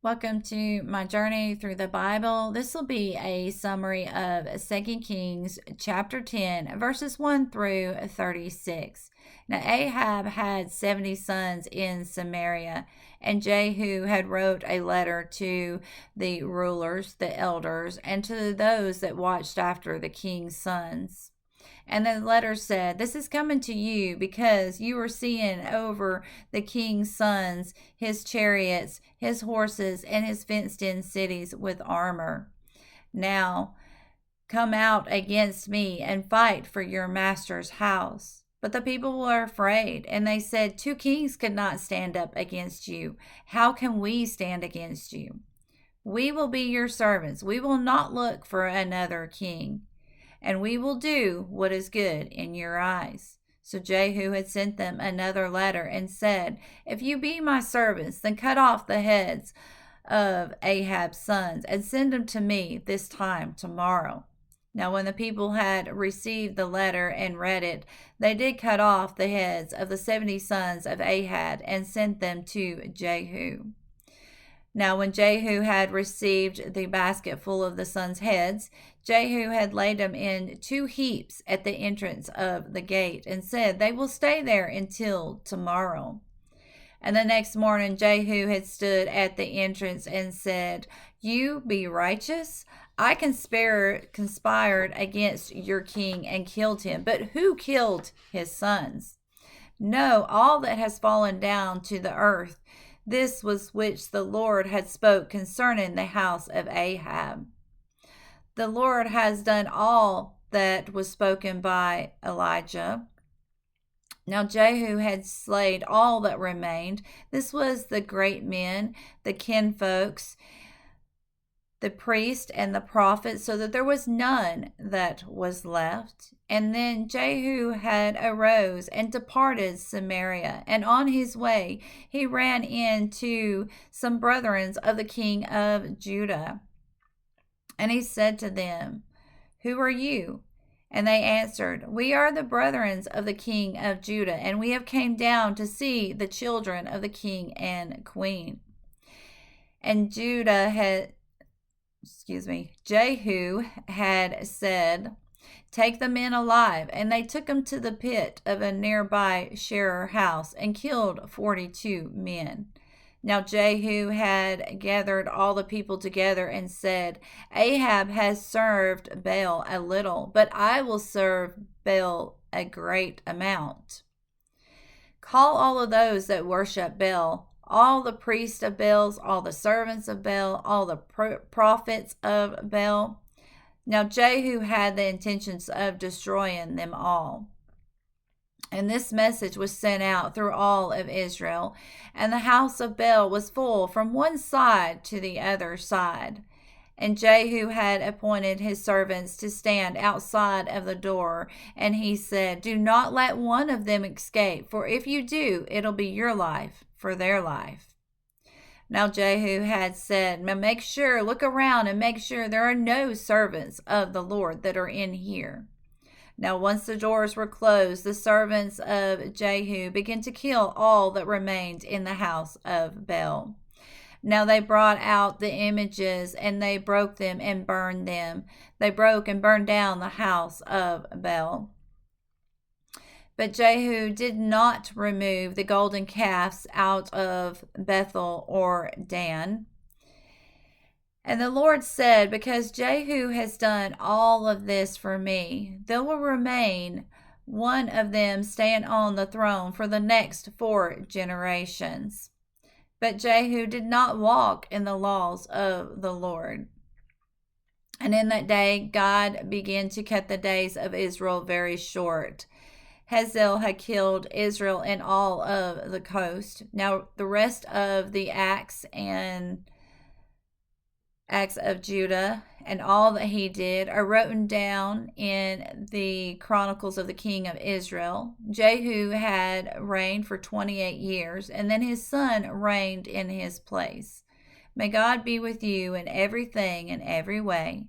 Welcome to my journey through the Bible. This will be a summary of 2 Kings chapter 10, verses 1 through 36. Now, Ahab had 70 sons in Samaria, and Jehu had wrote a letter to the rulers, the elders, and to those that watched after the king's sons. And the letter said, "This is coming to you because you are seeing over the king's sons, his chariots, his horses, and his fenced in cities with armor. Now come out against me and fight for your master's house." But the people were afraid, and they said, "Two kings could not stand up against you. How can we stand against you? We will be your servants. We will not look for another king, and we will do what is good in your eyes." So Jehu had sent them another letter and said, "If you be my servants, then cut off the heads of Ahab's sons and send them to me this time tomorrow." Now when the people had received the letter and read it, they did cut off the heads of the 70 sons of Ahab and sent them to Jehu. Now when Jehu had received the basket full of the sons' heads, Jehu had laid them in 2 heaps at the entrance of the gate and said, "They will stay there until tomorrow." And the next morning Jehu had stood at the entrance and said, "You be righteous? I conspired against your king and killed him. But who killed his sons? No, all that has fallen down to the earth. This was which the Lord had spoke concerning the house of Ahab. The Lord has done all that was spoken by Elijah." Now Jehu had slayed all that remained. This was the great men, the kinfolks, the priest, and the prophet, so that there was none that was left. And then Jehu had arose and departed Samaria, and on his way he ran into some brethren of the king of Judah. And he said to them, "Who are you?" And they answered, "We are the brethren of the king of Judah, and we have came down to see the children of the king and queen." And Jehu had said, "Take the men alive." And they took them to the pit of a nearby shearer house and killed 42 men. Now Jehu had gathered all the people together and said, "Ahab has served Baal a little, but I will serve Baal a great amount. Call all of those that worship Baal, all the priests of Baal, all the servants of Baal, all the prophets of Baal." Now Jehu had the intentions of destroying them all. And this message was sent out through all of Israel, and the house of Baal was full from one side to the other side. And Jehu had appointed his servants to stand outside of the door, and he said, "Do not let one of them escape, for if you do, it'll be your life for their life." Now Jehu had said, "Make sure, look around and make sure there are no servants of the Lord that are in here." Now once the doors were closed, the servants of Jehu began to kill all that remained in the house of Baal. Now they brought out the images, and they broke them and burned them. They broke and burned down the house of Baal. But Jehu did not remove the golden calves out of Bethel or Dan. And the Lord said, "Because Jehu has done all of this for me, there will remain one of them stand on the throne for the next 4 generations." But Jehu did not walk in the laws of the Lord. And in that day, God began to cut the days of Israel very short. Hazael had killed Israel and all of the coast. Now the rest of the acts of Judah and all that he did are written down in the Chronicles of the King of Israel. Jehu had reigned for 28 years, and then his son reigned in his place. May God be with you in everything and every way.